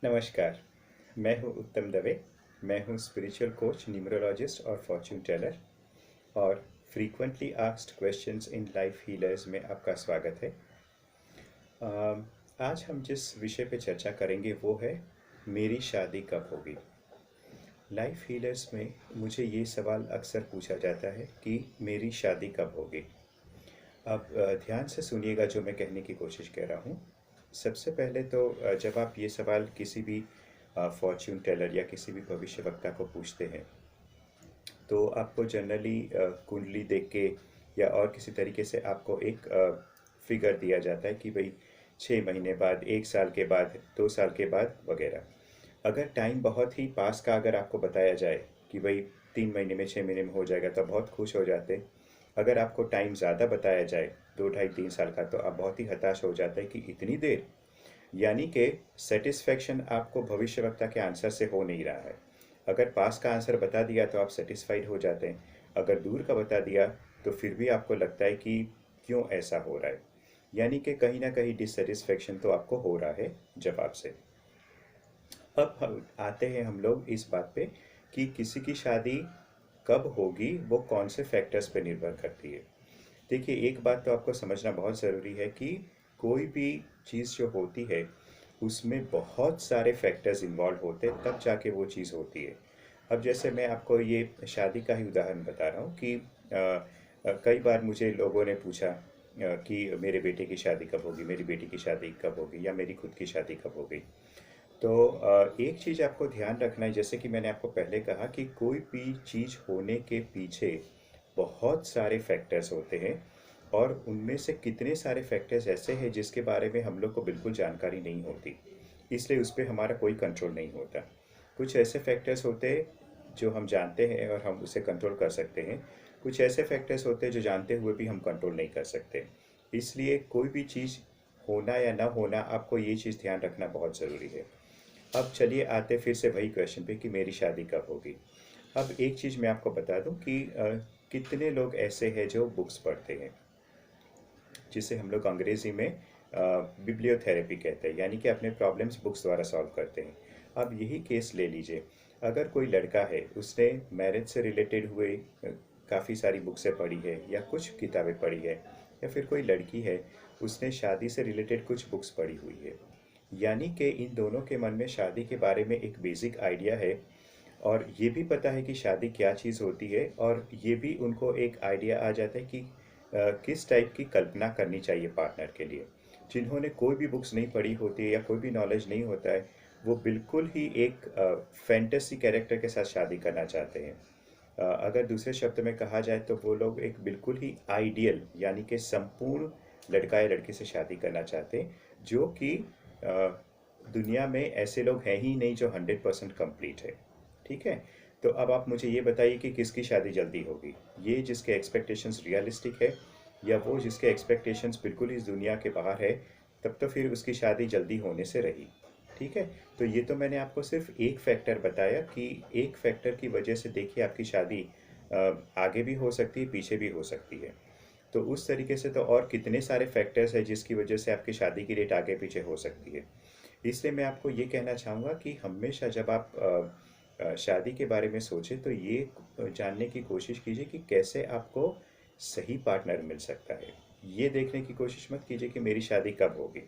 नमस्कार। मैं हूँ उत्तम दवे। मैं हूँ स्पिरिचुअल कोच, न्यूमरोलॉजिस्ट और फॉर्च्यून टेलर। और frequently asked questions in life healers में आपका स्वागत है। आज हम जिस विषय पे चर्चा करेंगे वो है मेरी शादी कब होगी। लाइफ हीलर्स में मुझे ये सवाल अक्सर पूछा जाता है कि मेरी शादी कब होगी। अब ध्यान से सुनिएगा जो मैं कहने की कोशिश कर रहा हूँ। सबसे पहले तो जब आप ये सवाल किसी भी फॉर्च्यून टेलर या किसी भी भविष्यवक्ता को पूछते हैं तो आपको जनरली कुंडली देख के या और किसी तरीके से आपको एक फिगर दिया जाता है कि भाई 6 महीने बाद, 1 साल के बाद, 2 साल के बाद वगैरह। अगर टाइम बहुत ही पास का अगर आपको बताया जाए कि भाई 3 महीने में, 6 महीने में हो जाएगा तो बहुत खुश हो जाते। अगर आपको टाइम ज़्यादा बताया जाए, 2 ढाई 3 साल का, तो आप बहुत ही हताश हो जाते हैं कि इतनी देर। यानी कि सेटिस्फेक्शन आपको भविष्यवक्ता के आंसर से हो नहीं रहा है। अगर पास का आंसर बता दिया तो आप सेटिस्फाइड हो जाते हैं, अगर दूर का बता दिया तो फिर भी आपको लगता है कि क्यों ऐसा हो रहा है। यानी कि कहीं ना कहीं डिससेटिस्फेक्शन तो आपको हो रहा है जवाब से। अब हम आते हैं हम लोग इस बात पे कि किसी की शादी कब होगी वो कौन से फैक्टर्स पे निर्भर करती है। देखिए, एक बात तो आपको समझना बहुत ज़रूरी है कि कोई भी चीज़ जो होती है उसमें बहुत सारे फैक्टर्स इन्वॉल्व होते हैं तब जाके वो चीज़ होती है। अब जैसे मैं आपको ये शादी का ही उदाहरण बता रहा हूँ कि कई बार मुझे लोगों ने पूछा कि मेरे बेटे की शादी कब होगी, मेरी बेटी की शादी कब होगी, या मेरी खुद की शादी कब होगी। तो एक चीज़ आपको ध्यान रखना है, जैसे कि मैंने आपको पहले कहा कि कोई भी चीज़ होने के पीछे बहुत सारे फैक्टर्स होते हैं और उनमें से कितने सारे फैक्टर्स ऐसे हैं जिसके बारे में हम लोग को बिल्कुल जानकारी नहीं होती, इसलिए उस पर हमारा कोई कंट्रोल नहीं होता। कुछ ऐसे फैक्टर्स होते हैं जो हम जानते हैं और हम उसे कंट्रोल कर सकते हैं, कुछ ऐसे फैक्टर्स होते हैं जो जानते हुए भी हम कंट्रोल नहीं कर सकते। इसलिए कोई भी चीज़ होना या ना होना, आपको ये चीज़ ध्यान रखना बहुत ज़रूरी है। अब चलिए आते फिर से वही क्वेश्चन पे कि मेरी शादी कब होगी। अब एक चीज़ मैं आपको बता दूं कि कितने लोग ऐसे हैं जो बुक्स पढ़ते हैं, जिसे हम लोग अंग्रेज़ी में बिब्लियोथेरेपी कहते हैं, यानी कि अपने प्रॉब्लम्स बुक्स द्वारा सॉल्व करते हैं। अब यही केस ले लीजिए। अगर कोई लड़का है, उसने मैरिज से रिलेटेड हुए काफ़ी सारी बुक्सें पढ़ी है या कुछ किताबें पढ़ी है, या फिर कोई लड़की है, उसने शादी से रिलेटेड कुछ बुक्स पढ़ी हुई है, यानी कि इन दोनों के मन में शादी के बारे में एक बेसिक आइडिया है और ये भी पता है कि शादी क्या चीज़ होती है, और ये भी उनको एक आइडिया आ जाता है कि किस टाइप की कल्पना करनी चाहिए पार्टनर के लिए। जिन्होंने कोई भी बुक्स नहीं पढ़ी होती है या कोई भी नॉलेज नहीं होता है, वो बिल्कुल ही एक फैंटेसी कैरेक्टर के साथ शादी करना चाहते हैं। अगर दूसरे शब्द में कहा जाए तो वो लोग एक बिल्कुल ही आइडियल, यानी कि संपूर्ण लड़का या लड़की से शादी करना चाहते हैं, जो कि दुनिया में ऐसे लोग हैं ही नहीं जो 100% कंप्लीट है। ठीक है। तो अब आप मुझे ये बताइए कि किसकी शादी जल्दी होगी, ये जिसके एक्सपेक्टेशंस रियलिस्टिक है, या वो जिसके एक्सपेक्टेशंस बिल्कुल इस दुनिया के बाहर है, तब तो फिर उसकी शादी जल्दी होने से रही। ठीक है। तो ये तो मैंने आपको सिर्फ एक फैक्टर बताया कि एक फैक्टर की वजह से देखिए आपकी शादी आगे भी हो सकती है, पीछे भी हो सकती है। तो उस तरीके से तो और कितने सारे फैक्टर्स हैं जिसकी वजह से आपकी शादी की डेट आगे पीछे हो सकती है। इसलिए मैं आपको ये कहना चाहूँगा कि हमेशा जब आप शादी के बारे में सोचें तो ये जानने की कोशिश कीजिए कि कैसे आपको सही पार्टनर मिल सकता है। ये देखने की कोशिश मत कीजिए कि मेरी शादी कब होगी।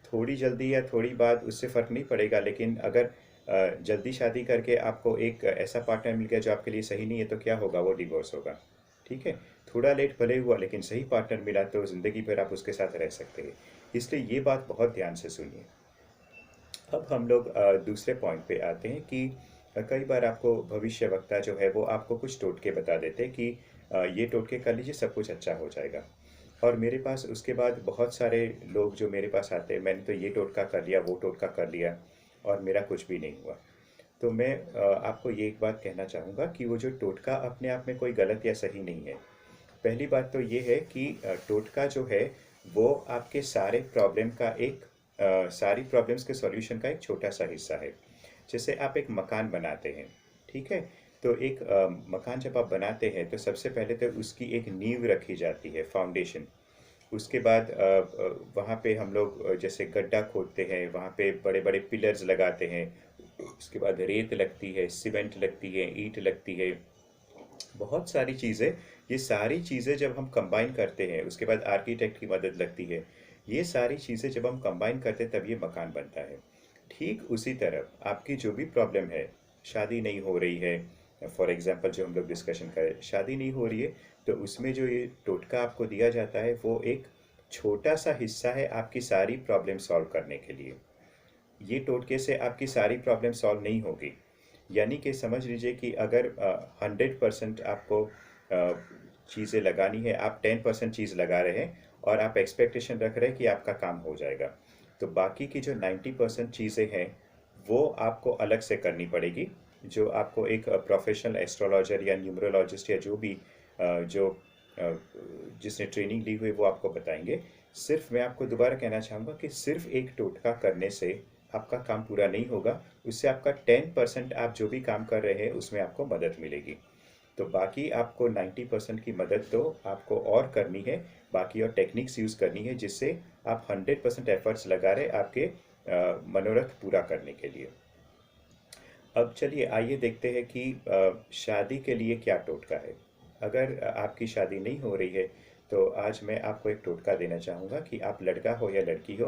थोड़ी जल्दी या थोड़ी बाद उससे फ़र्क नहीं पड़ेगा, लेकिन अगर जल्दी शादी करके आपको एक ऐसा पार्टनर मिल गया जो आपके लिए सही नहीं है तो क्या होगा, वो डिवोर्स होगा। ठीक है। थोड़ा लेट भले हुआ लेकिन सही पार्टनर मिला तो ज़िंदगी भर आप उसके साथ रह सकते हैं। इसलिए ये बात बहुत ध्यान से सुनिए। अब हम लोग दूसरे पॉइंट पे आते हैं कि कई बार आपको भविष्यवक्ता जो है वो आपको कुछ टोटके बता देते हैं कि ये टोटके कर लीजिए, सब कुछ अच्छा हो जाएगा। और मेरे पास उसके बाद बहुत सारे लोग जो मेरे पास आते हैं, मैंने तो ये टोटका कर लिया, वो टोटका कर लिया और मेरा कुछ भी नहीं हुआ। तो मैं आपको ये एक बात कहना चाहूँगा कि वो जो टोटका अपने आप में कोई गलत या सही नहीं है। पहली बात तो ये है कि टोटका जो है वो आपके सारे प्रॉब्लम का एक सारी प्रॉब्लम्स के सॉल्यूशन का एक छोटा सा हिस्सा है। जैसे आप एक मकान बनाते हैं, ठीक है। तो एक मकान जब आप बनाते हैं तो सबसे पहले तो उसकी एक नींव रखी जाती है, फाउंडेशन। उसके बाद वहाँ पे हम लोग जैसे गड्ढा खोदते हैं, वहाँ पे बड़े बड़े पिलर्स लगाते हैं। उसके बाद रेत लगती है, सीमेंट लगती है, ईंट लगती है, बहुत सारी चीज़ें। ये सारी चीज़ें जब हम कंबाइन करते हैं, उसके बाद आर्किटेक्ट की मदद लगती है। ये सारी चीज़ें जब हम कंबाइन करते हैं तब ये मकान बनता है। ठीक उसी तरह आपकी जो भी प्रॉब्लम है, शादी नहीं हो रही है, फॉर एग्जांपल जो हम लोग डिस्कशन करें, शादी नहीं हो रही है, तो उसमें जो ये टोटका आपको दिया जाता है वो एक छोटा सा हिस्सा है आपकी सारी प्रॉब्लम सॉल्व करने के लिए। ये टोटके से आपकी सारी प्रॉब्लम सॉल्व नहीं होगी। यानी कि समझ लीजिए कि अगर 100% आपको चीज़ें लगानी है, आप 10% चीज़ लगा रहे हैं और आप एक्सपेक्टेशन रख रहे हैं कि आपका काम हो जाएगा, तो बाकी की जो 90% चीज़ें हैं वो आपको अलग से करनी पड़ेगी, जो आपको एक प्रोफेशनल एस्ट्रोलॉजर या न्यूमरोलॉजिस्ट या जो भी जो जिसने ट्रेनिंग ली हुई वो आपको बताएंगे। सिर्फ मैं आपको दोबारा कहना चाहूँगा कि सिर्फ एक टोटका करने से आपका काम पूरा नहीं होगा। उससे आपका 10% आप जो भी काम कर रहे हैं उसमें आपको मदद मिलेगी। तो बाकी आपको 90% की मदद तो आपको और करनी है, बाकी और टेक्निक्स यूज़ करनी है जिससे आप 100% एफर्ट्स लगा रहे आपके मनोरथ पूरा करने के लिए। अब चलिए आइए देखते हैं कि शादी के लिए क्या टोटका है। अगर आपकी शादी नहीं हो रही है तो आज मैं आपको एक टोटका देना चाहूँगा कि आप लड़का हो या लड़की हो,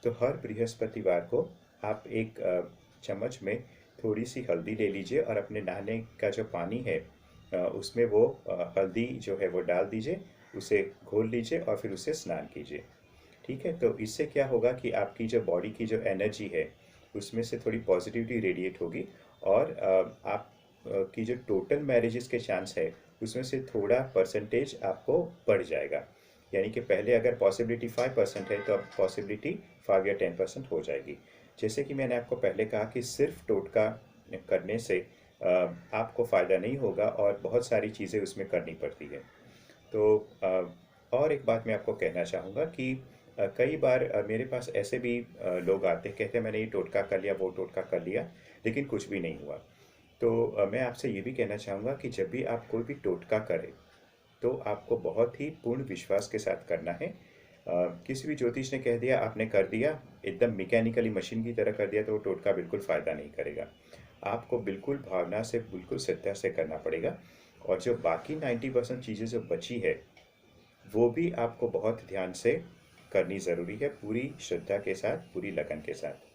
तो हर बृहस्पतिवार को आप एक चम्मच में थोड़ी सी हल्दी ले लीजिए और अपने नहाने का जो पानी है उसमें वो हल्दी जो है वो डाल दीजिए, उसे घोल लीजिए और फिर उससे स्नान कीजिए। ठीक है, तो इससे क्या होगा कि आपकी जो बॉडी की जो एनर्जी है उसमें से थोड़ी पॉजिटिविटी रेडिएट होगी और आप की जो टोटल मैरिजेस के चांस है उसमें से थोड़ा परसेंटेज आपको बढ़ जाएगा। यानी कि पहले अगर पॉसिबिलिटी 5% है तो अब पॉसिबिलिटी 5 या 10% हो जाएगी। जैसे कि मैंने आपको पहले कहा कि सिर्फ टोटका करने से आपको फ़ायदा नहीं होगा और बहुत सारी चीज़ें उसमें करनी पड़ती है। तो और एक बात मैं आपको कहना चाहूँगा कि कई बार मेरे पास ऐसे भी लोग आते हैं, कहते हैं मैंने ये टोटका कर लिया, वो टोटका कर लिया, लेकिन कुछ भी नहीं हुआ। तो मैं आपसे ये भी कहना चाहूँगा कि जब भी आप कोई भी टोटका करें तो आपको बहुत ही पूर्ण विश्वास के साथ करना है। किसी भी ज्योतिष ने कह दिया, आपने कर दिया, एकदम मैकेनिकली मशीन की तरह कर दिया, तो वो टोटका बिल्कुल फ़ायदा नहीं करेगा। आपको बिल्कुल भावना से, बिल्कुल श्रद्धा से करना पड़ेगा। और जो बाकी 90% चीज़ें जो बची है वो भी आपको बहुत ध्यान से करनी ज़रूरी है, पूरी श्रद्धा के साथ, पूरी लगन के साथ।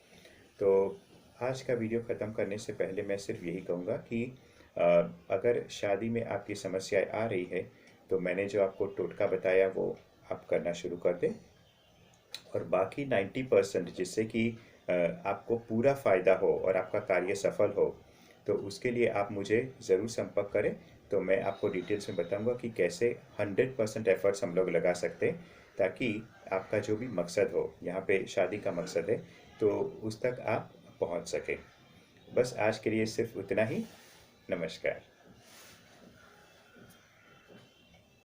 तो आज का वीडियो ख़त्म करने से पहले मैं सिर्फ यही कहूँगा कि अ, अगर शादी में आपकी समस्याएं आ रही है तो मैंने जो आपको टोटका बताया वो आप करना शुरू कर दें। और बाकी 90% जिससे कि आपको पूरा फ़ायदा हो और आपका कार्य सफल हो, तो उसके लिए आप मुझे ज़रूर संपर्क करें। तो मैं आपको डिटेल्स में बताऊंगा कि कैसे 100% एफर्ट्स हम लोग लगा सकते हैं ताकि आपका जो भी मकसद हो, यहाँ पे शादी का मकसद है, तो उस तक आप पहुँच सकें। बस आज के लिए सिर्फ उतना ही। नमस्कार।